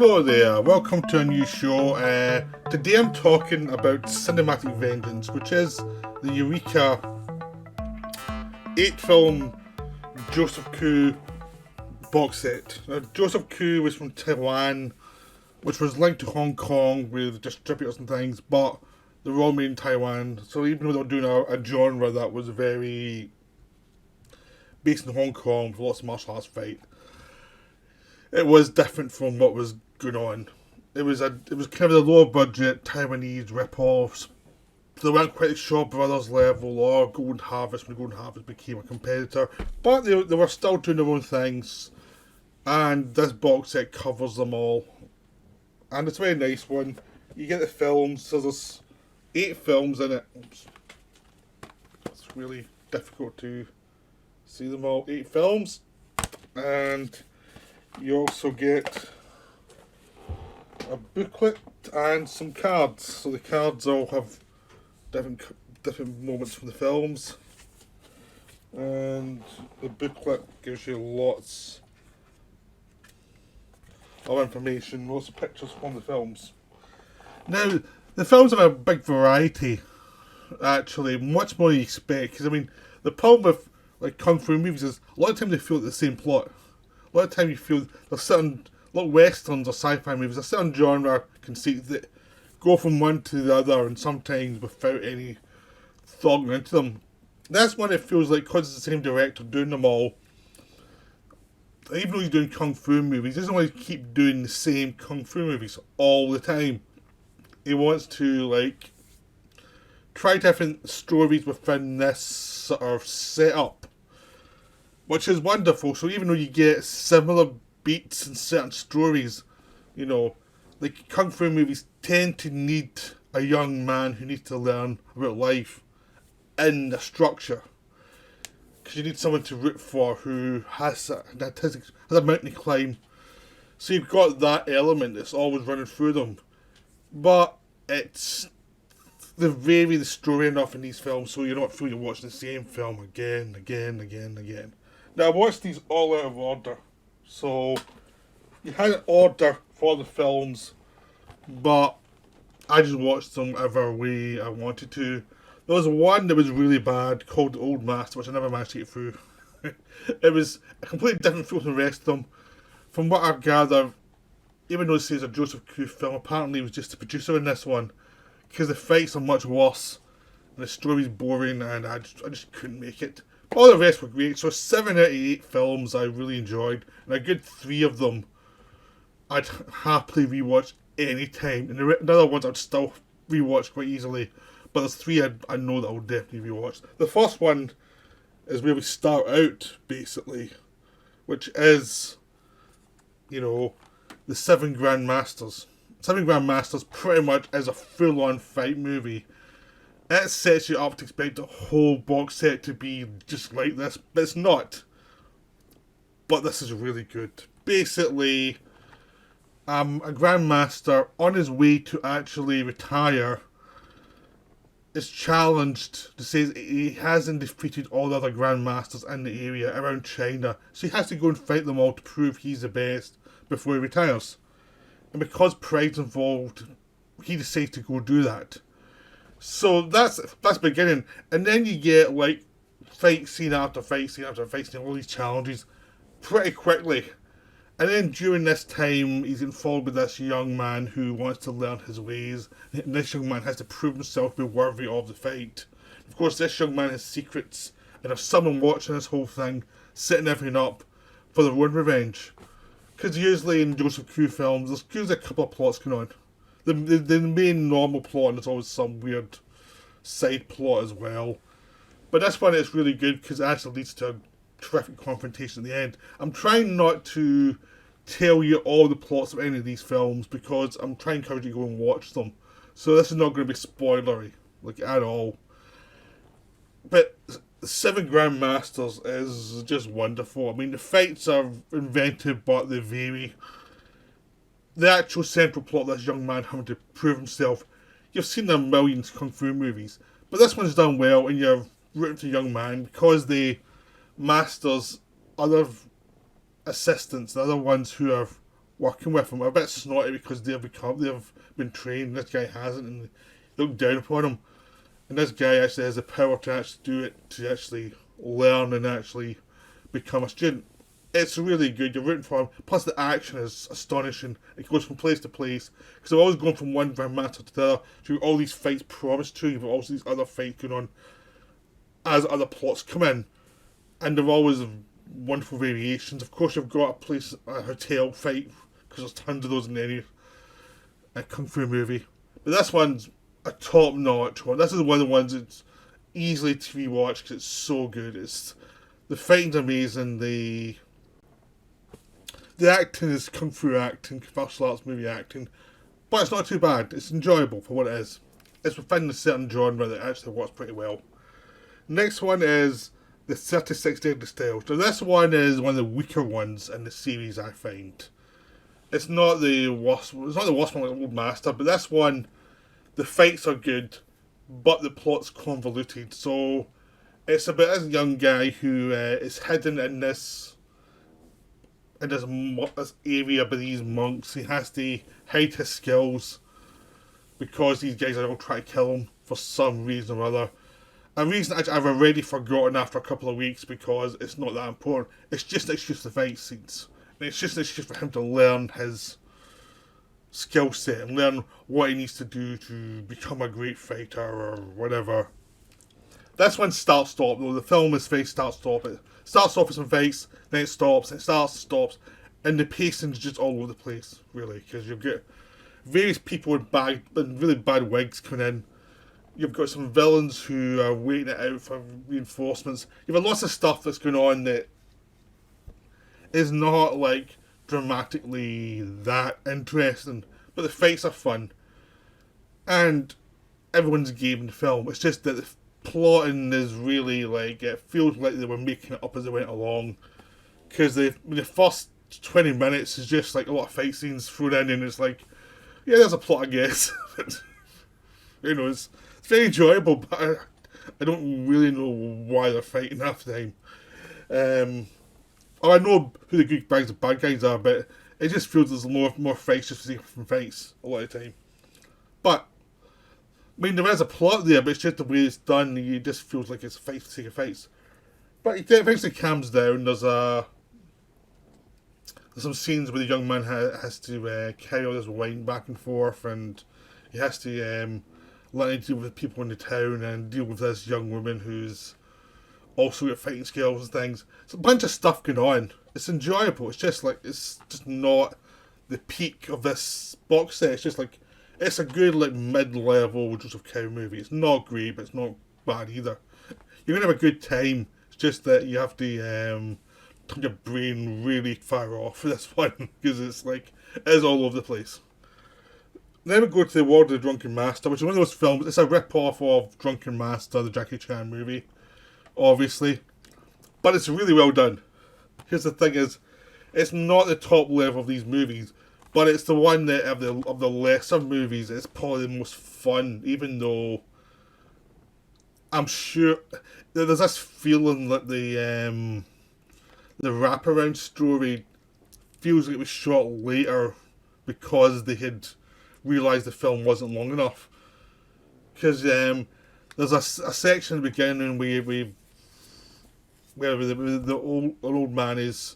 Hello there, welcome to a new show. Today I'm talking about Cinematic Vengeance, which is the Eureka 8-film Joseph Koo box set. Now, Joseph Koo was from Taiwan, which was linked to Hong Kong with distributors and things, but they were all made in Taiwan. So even though they were doing a genre that was very based in Hong Kong with lots of martial arts fight, it was different from what was going on. It was kind of the lower budget Taiwanese rip-offs. They weren't quite at Shaw Brothers level or Golden Harvest when Golden Harvest became a competitor, but they were still doing their own things. And this box set covers them all, and it's a very nice one. You get the films, so there's 8 films in it. Oops. It's really difficult to see them all. 8 films, and you also get a booklet and some cards. So the cards all have different moments from the films, and the booklet gives you lots of information, lots of pictures from the films. Now, the films have a big variety, actually, much more than you expect. Because I mean, the problem with like kung fu movies is a lot of times they feel like the same plot. A lot of time you feel there's certain, like westerns or sci-fi movies, there's certain genre conceits that go from one to the other, and sometimes without any thought into them. That's when it feels like, because it's the same director doing them all, even though he's doing kung fu movies, he doesn't want to keep doing the same kung fu movies all the time. He wants to like try different stories within this sort of setup, which is wonderful. So even though you get similar beats and certain stories, you know, like kung fu movies tend to need a young man who needs to learn about life in the structure. Because you need someone to root for who has a mountain to climb. So you've got that element that's always running through them. But they vary the story enough in these films so you don't feel you're watching the same film again. Now, I watched these all out of order. So you had an order for the films, but I just watched them whatever way I wanted to. There was one that was really bad called The Old Master, which I never managed to get through. It was a completely different film from the rest of them. From what I gather, even though it says a Joseph Koo film, apparently he was just the producer in this one, because the fights are much worse and the story's boring, and I just couldn't make it. All the rest were great. So 7 out of 8 films I really enjoyed, and a good 3 of them I'd happily rewatch any time, and the other ones I'd still rewatch quite easily. But there's 3 I know that I'll definitely rewatch. The first one is where we start out, basically, which is, you know, the 7 Grandmasters. 7 Grandmasters pretty much is a full-on fight movie. It sets you up to expect the whole box set to be just like this, but it's not. But this is really good. Basically, a Grandmaster on his way to actually retire is challenged to say he hasn't defeated all the other Grandmasters in the area around China, so he has to go and fight them all to prove he's the best before he retires. And because pride's involved, he decides to go do that. So that's beginning, and then you get like fight scene after fight scene after fight scene, all these challenges pretty quickly. And then during this time, he's involved with this young man who wants to learn his ways. And this young man has to prove himself to be worthy of the fight. Of course, this young man has secrets, and there's someone watching this whole thing, setting everything up for their own revenge. Because usually in Joseph Koo films, there's usually a couple of plots going on. The main normal plot, and there's always some weird side plot as well. But this one is really good because it actually leads to a terrific confrontation at the end. I'm trying not to tell you all the plots of any of these films because I'm trying to encourage you to go and watch them. So this is not going to be spoilery, like, at all. But 7 Grandmasters is just wonderful. I mean, the fights are inventive, but they vary. The actual central plot of this young man having to prove himself, you've seen the millions of kung fu movies, but this one's done well, and you're rooting for the young man because the masters, other assistants, the other ones who are working with him are a bit snotty because they've been trained and this guy hasn't, and they look down upon him. And this guy actually has the power to actually do it, to actually learn and actually become a student. It's really good. You're rooting for him. Plus, the action is astonishing. It goes from place to place because they're always going from one grandmaster to the other. So all these fights promised to you, but also these other fights going on as other plots come in, and they're always wonderful variations. Of course, you've got a hotel fight because there's tons of those in any kung fu movie. But this one's a top-notch one. This is one of the ones that's easily to rewatch because it's so good. The fighting's amazing. The acting is kung fu acting, martial arts movie acting, but it's not too bad. It's enjoyable for what it is. It's within a certain genre that actually works pretty well. Next one is the 36 Deadly Styles. So this one is one of the weaker ones in the series, I find. It's not the worst one like Old Master, but this one, the fights are good, but the plot's convoluted. So it's about this young guy who is hidden in this area by these monks. He has to hide his skills because these guys are all trying to kill him for some reason or other. A reason I've already forgotten after a couple of weeks because it's not that important. It's just an excuse for fight scenes. And it's just an excuse for him to learn his skill set and learn what he needs to do to become a great fighter or whatever. This one start-stop though. The film is very start-stop. It starts off with some fights, then it stops, and it starts, stops, and the pacing's just all over the place, really, because you've got various people in really bad wigs coming in. You've got some villains who are waiting it out for reinforcements. You've got lots of stuff that's going on that is not like dramatically that interesting, but the fights are fun, and everyone's game in the film. It's just that the plotting is really like, it feels like they were making it up as they went along, because the first 20 minutes is just like a lot of fight scenes thrown in, and it's like, yeah, there's a plot, I guess. It's very enjoyable, but I don't really know why they're fighting half the time. I know who the good guys and bad guys are, but it just feels there's more fights just from fights a lot of the time. But I mean, there is a plot there, but it's just the way it's done. It just feels like it's a fight for the sake of fights. But it eventually calms down. There's some scenes where the young man has to carry all this wine back and forth, and he has to learn to deal with people in the town and deal with this young woman who's also got fighting skills and things. It's a bunch of stuff going on. It's enjoyable. It's just not the peak of this box set. It's just like, it's a good like mid-level Joseph Cow movie. It's not great, but it's not bad either. You're gonna have a good time. It's just that you have to turn your brain really far off for this one because it is all over the place. Then we go to The World of the Drunken Master, which is one of those films. It's a rip-off of Drunken Master, the Jackie Chan movie, obviously, but it's really well done. Here's the thing: it's not the top level of these movies, but it's the one that of the lesser movies, it's probably the most fun, even though I'm sure there's this feeling that the wraparound story feels like it was shot later because they had realised the film wasn't long enough. Because there's a section at the beginning where the old man knows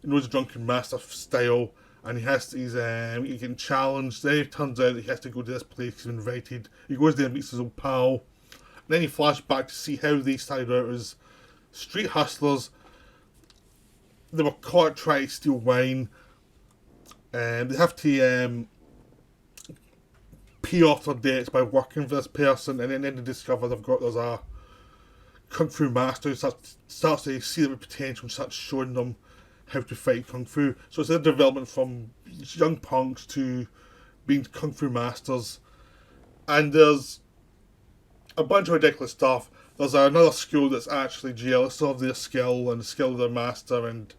the Drunken Master style, and he's getting challenged. Then it turns out that he has to go to this place he's invited. He goes there and meets his old pal. And then he flashes back to see how they started out as street hustlers. They were caught trying to steal wine. They have to pay off their debts by working for this person, and then they discover there's a kung fu master who starts to see their potential and starts showing them how to fight kung fu. So it's a development from young punks to being kung fu masters. And there's a bunch of ridiculous stuff. There's another school that's actually jealous of their skill and the skill of their master, and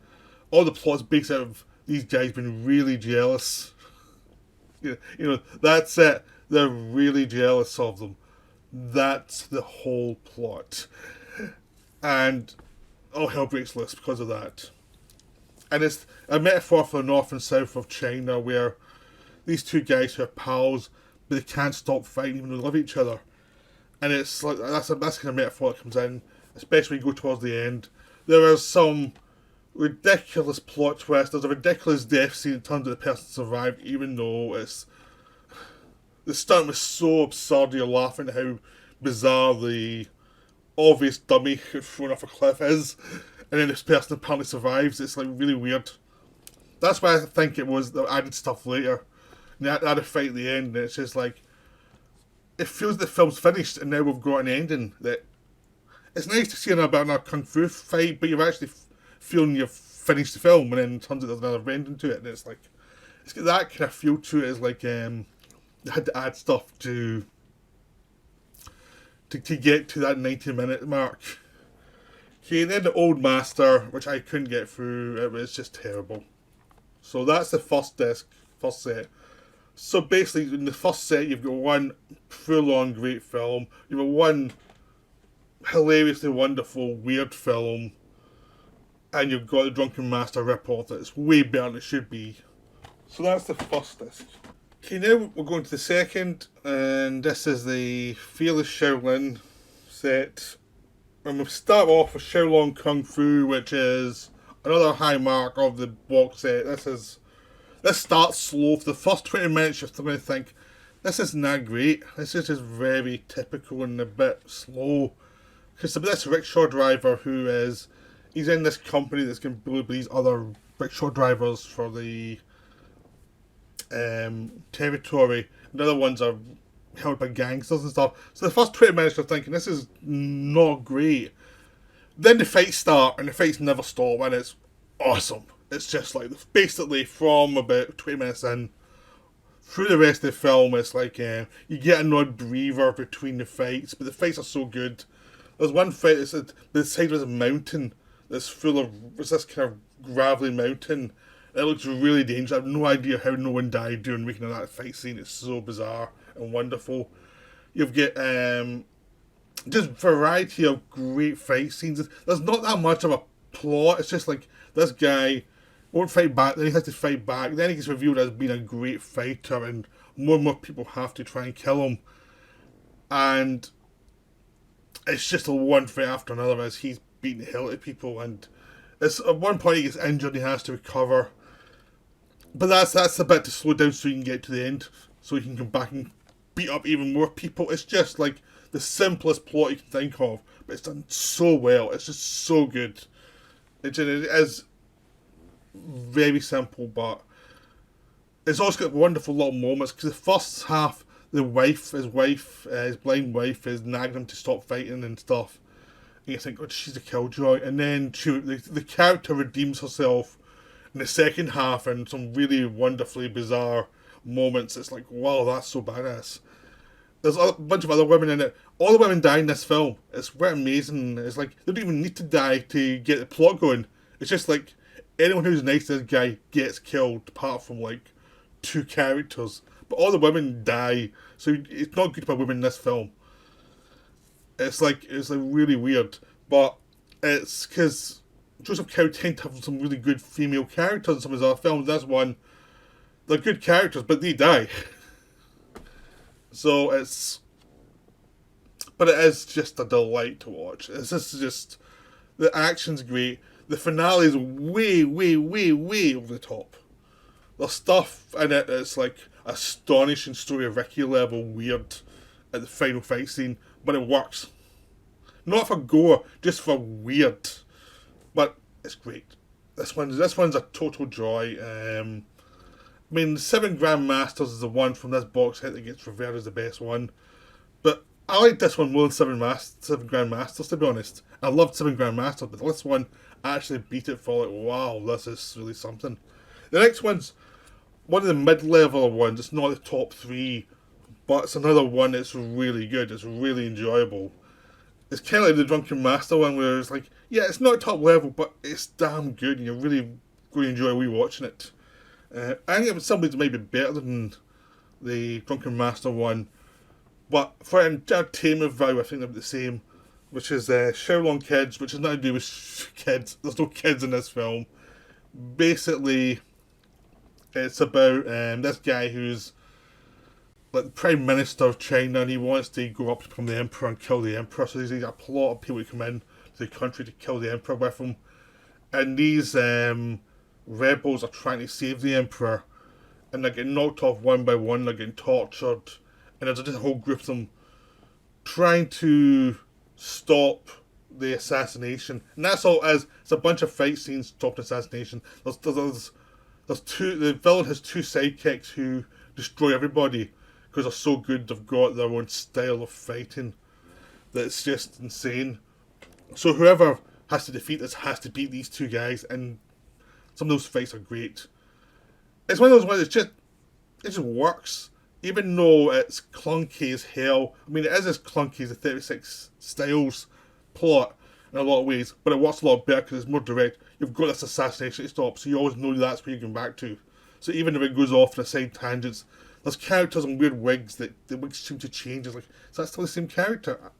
all the plot's based out of these guys being really jealous. That's it. They're really jealous of them. That's the whole plot. And all hell breaks loose because of that. And it's a metaphor for the north and south of China, where these two guys who are pals, but they can't stop fighting even though they love each other. And it's like that's kind of metaphor that comes in, especially when you go towards the end. There is some ridiculous plot twist. There's a ridiculous death scene. It turns out the person survived, even though the stunt was so absurd. You're laughing at how bizarre the obvious dummy who's thrown off a cliff is, and then this person apparently survives. It's like really weird. That's why I think it was the added stuff later. And they had a fight at the end, and it's just like it feels the film's finished, and now we've got an ending. That it's nice to see another kung fu fight, but you're actually feeling you've finished the film, and then it turns out there's another ending to it, and it's like it's got that kind of feel to it. It's like they had to add stuff to get to that 90-minute mark. Okay, then the Old Master, which I couldn't get through, it was just terrible. So that's the first disc, first set. So basically, in the first set, you've got one full-on great film, you've got one hilariously wonderful, weird film, and you've got the Drunken Master rip-off that's way better than it should be. So that's the first disc. Okay, now we're going to the second, and this is the Fearless Shaolin set. And we'll start off with Shaolin Kung Fu, which is another high mark of the box set. This starts slow. For the first 20 minutes, you're going to think, this isn't that great. This is just very typical and a bit slow. Because this rickshaw driver he's in this company that's going to bully these other rickshaw drivers for the territory. The other ones are held by gangsters and stuff. So the first 20 minutes you're thinking, this is not great. Then the fights start, and the fights never stop, and it's awesome. It's just like, basically from about 20 minutes in, through the rest of the film, it's like you get an odd breather between the fights, but the fights are so good. There's one fight that's at the side of a mountain that's full of, it's this kind of gravelly mountain. It looks really dangerous. I have no idea how no one died during making that fight scene. It's so bizarre and wonderful. You've got just variety of great fight scenes. There's not that much of a plot. It's just like this guy won't fight back, then he has to fight back, then he gets revealed as being a great fighter, and more people have to try and kill him. And it's just a one fight after another as he's beating the hell out of people, and it's at one point he gets injured and he has to recover. But that's a bit to slow down so you can get to the end, so you can come back and beat up even more people. It's just like the simplest plot you can think of, but it's done so well. It's just so good. It is very simple, but it's also got wonderful little moments, because the first half, his blind wife is nagging him to stop fighting and stuff. And you think, oh, she's a killjoy. And then the character redeems herself in the second half in some really wonderfully bizarre moments. It's like, wow, that's so badass. There's a bunch of other women in it. All the women die in this film. It's quite amazing. It's like, they don't even need to die to get the plot going. It's just like, anyone who's nice to this guy gets killed, apart from like 2 characters. But all the women die, so it's not good for women in this film. It's like really weird, but it's because Joseph Cow tends to have some really good female characters in some of his other films. This one, they're good characters, but they die. So but it is just a delight to watch. It's just the action's great. The finale is way, way, way, way over the top. There's stuff in it that's like astonishing Story of Ricky level weird at the final fight scene, but it works. Not for gore, just for weird. But it's great. This one's a total joy. I mean, 7 Grandmasters is the one from this box set that gets revered as the best one. But I like this one more than 7 Grandmasters, to be honest. I loved 7 Grandmasters, but this one actually beat it for like, wow, this is really something. The next one's one of the mid-level ones. It's not the top 3, but it's another one that's really good. It's really enjoyable. It's kind of like the Drunken Master one, where it's like, yeah, it's not top level, but it's damn good, and you're really going to enjoy rewatching it. I think it was something that may be better than the Drunken Master one, but for entertainment value, I think they're the same, which is Shaolin Kids, which is nothing to do with kids. There's no kids in this film, Basically, it's about this guy who's like the Prime Minister of China, and he wants to go up to become the Emperor and kill the Emperor. So there's a plot of people who come in to the country to kill the Emperor with him. And these rebels are trying to save the Emperor, and they're getting knocked off one by one, they're getting tortured, and there's just a whole group of them trying to stop the assassination. And that's all it is. It's a bunch of fight scenes to stop the assassination. There's two. The villain has two sidekicks who destroy everybody because they're so good. They've got their own style of fighting that's just insane. So whoever has to defeat this has to beat these two guys, and some of those fights are great. It's one of those ones it just works, even though it's clunky as hell. I mean, it is as clunky as the 36 Styles plot in a lot of ways, but it works a lot better because it's more direct. You've got this assassination to stop, so you always know that's where you're going back to. So even if it goes off on a side tangents, there's characters and weird wigs that the wigs seem to change. It's like, is that still the same character?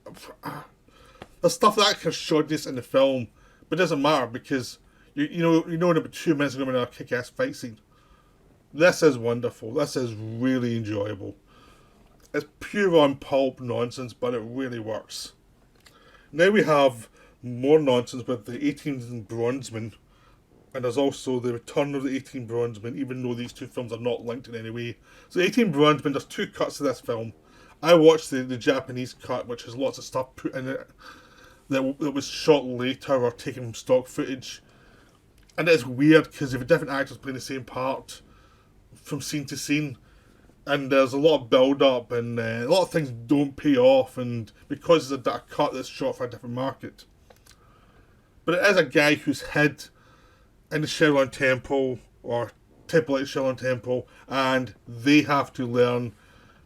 There's stuff that kind of shoddiness in the film, but it doesn't matter because you know in about 2 minutes you're going to have a kick-ass fight scene. This is wonderful. This is really enjoyable. It's pure on pulp nonsense, but it really works. Now we have more nonsense with the 18 Bronzemen, and there's also the return of the 18 Bronzemen, even though these two films are not linked in any way. So 18 Bronzemen, there's two cuts of this film. I watched the Japanese cut, which has lots of stuff put in it that was shot later or taken from stock footage. And it's weird because you have different actors playing the same part from scene to scene, and there's a lot of build up, and a lot of things don't pay off, and because it's a cut that's shot for a different market. But it is a guy who's hid in the Shaolin Temple, or Temple like Shaolin Temple, and they have to learn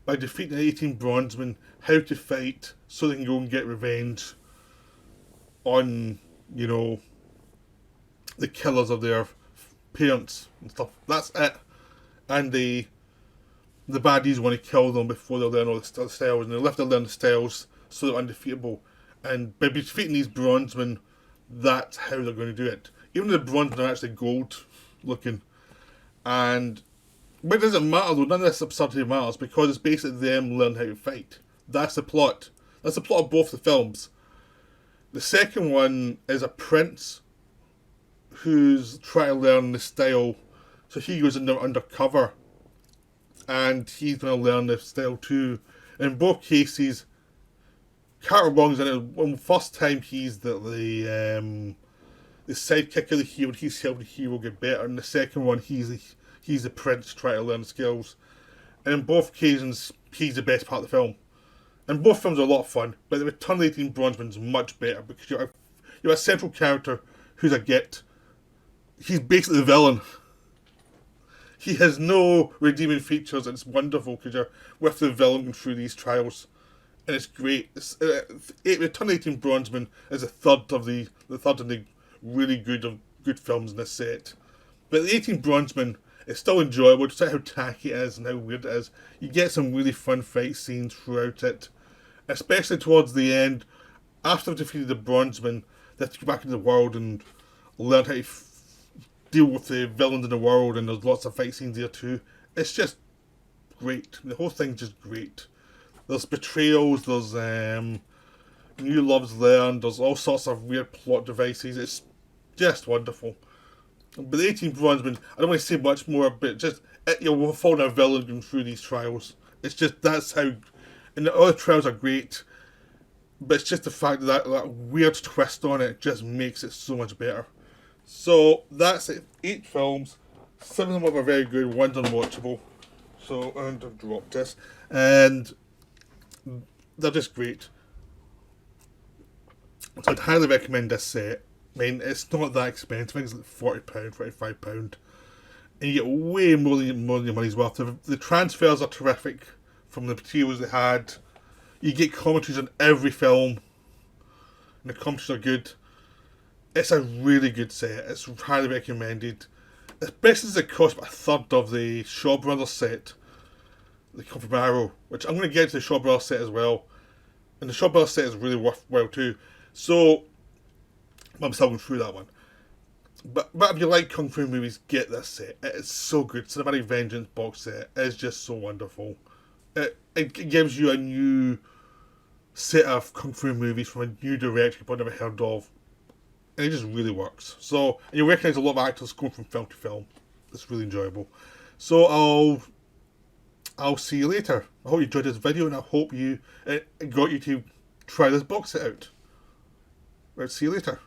by defeating the 18 Bronzemen how to fight so they can go and get revenge on, the killers of their parents and stuff. That's it. And the baddies want to kill them before they learn all the styles, and they have to learn the styles so they're undefeatable. And by defeating these Bronzemen, that's how they're going to do it. Even though the Bronzemen are actually gold looking. But it doesn't matter though, none of this absurdity matters because it's basically them learning how to fight. That's the plot. That's the plot of both the films. The second one is a prince who's trying to learn the style. So he goes undercover, and he's going to learn the style too. In both cases, Carter Wong's in it. One first time he's the sidekick of the hero, and he's helping the hero get better. And the second one, he's the prince trying to learn skills. And in both occasions, he's the best part of the film. And both films are a lot of fun, but the Return of the 18 Bronzemen is much better because you're a central character who's a git. He's basically the villain. He has no redeeming features, and it's wonderful because you're with the villain going through these trials, and it's great. Return of the 18 Bronzemen is the third of the really good films in this set. But the 18 Bronzemen is still enjoyable, despite how tacky it is and how weird it is. You get some really fun fight scenes throughout it, especially towards the end. After they've defeated the Bronzemen, they have to go back into the world and learn how to deal with the villains in the world, and there's lots of fight scenes there too. It's just great. The whole thing's just great. There's betrayals, there's new loves learned, there's all sorts of weird plot devices. It's just wonderful. But the 18 Bronzemen, I don't want to say much more, but just we're following a villain going through these trials. It's just that's how, and the other trials are great, but it's just the fact that weird twist on it just makes it so much better. So that's it. 8 films. 7 of them are very good. 1's unwatchable. So and I've dropped this, and they're just great. So I'd highly recommend this set. I mean, it's not that expensive. I think it's like £40, £45, and you get way more than your money's worth. The transfers are terrific from the materials they had. You get commentaries on every film, and the commentaries are good. It's a really good set. It's highly recommended. Especially as it costs about a third of the Shaw Brothers set. They come from Arrow, which I'm going to get to the Shaw Brothers set as well. And the Shaw Brothers set is really worthwhile too. So, I'm still going through that one. But if you like Kung Fu movies, get this set. It is so good. Cinematic Vengeance box set is just so wonderful. It gives you a new set of Kung Fu movies from a new director you've probably never heard of. And it just really works. So, and you'll recognise a lot of actors going from film to film. It's really enjoyable. So I'll see you later. I hope you enjoyed this video, and I hope it got you to try this box set out. Right, see you later.